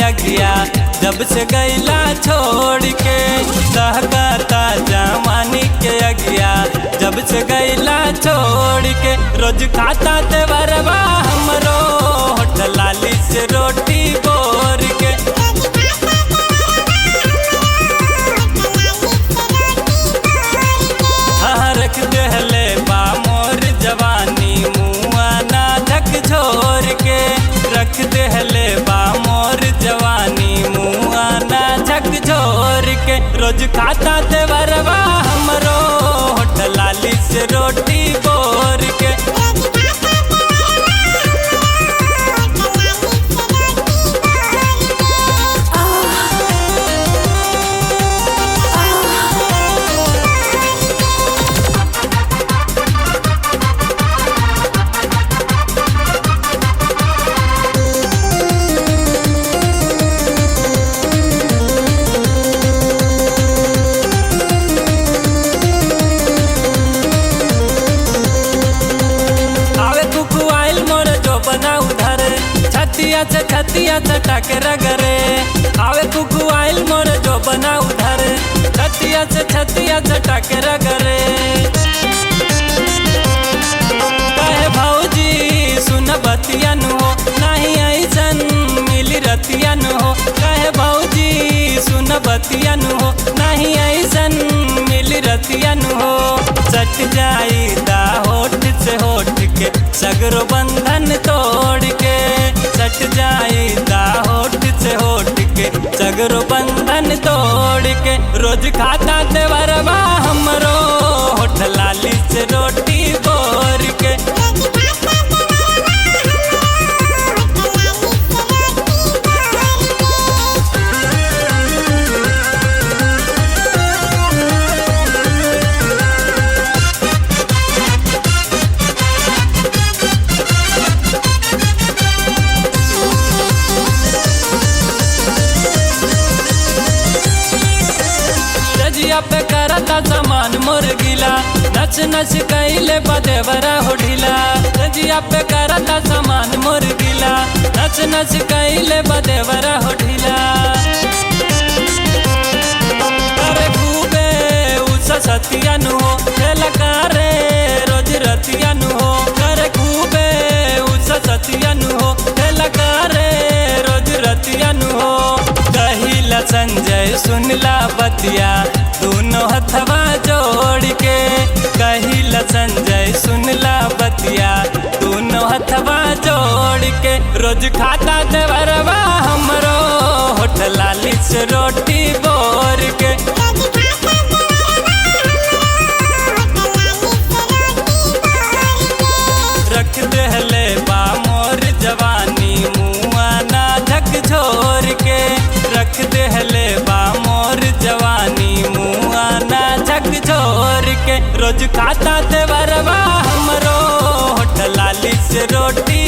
अगिया जब से गैला छोड़ के। सहकाता जवानी के अगिया जब से गैला छोड़ के। रोज खाता देवरवा हमरो होठ लाली से रोटी बोर के। रख देहले बा मोर जवानी मुआ ना झक झोर के। रख देहले बा मोर जवानी मुआ ना झक झोर के। रोज खाता देवरवा हमरो होठ लाली से रोटी बोर के। छतिया चटक रगरे आवे कुकु आइल मोर जो बना उधर। छतिया चटक रगरे कहे भौजी सुन बतियन हो नहीं ऐसन मिली रतियन हो। कहे भौजी सुन बतियन हो नहीं ऐसन मिली रतियन हो। सट जाई दा होठ से होठ के सगरो बंधन तोड़ के। सट जाई दा होठ से होठ के सगरो बंधन तोड़ के। रोज खाता देवरवा हमरो होठ लाली से रोटी बोर के। पे करता सामान मोर गिला नच नच कैले बदेवरा हो ढीला। जिया पे करता सामान मोर गिला नच नच कैले बदेवरा हो ढीला। अरे खूबे उसा सतियन हो करे रोज रतियन हो। करे खूबे उसा सतियन हो करे रोज रतियन हो। कहिला संजय सुनला बतिया दोनों हथवा जोड़ के। कहिला संजय सुनला बतिया दोनों हथवा जोड़ के। रोज खाता देवरवा हमरो होठ लाली से रोटी बोर के। रख देहले बा मोर जवानी मुआ ना झक झोर के। रख देहले बा मोर जवानी मुआ ना झक झोर के। रोज खाता देवरवा हमरो होठ लाली से रोटी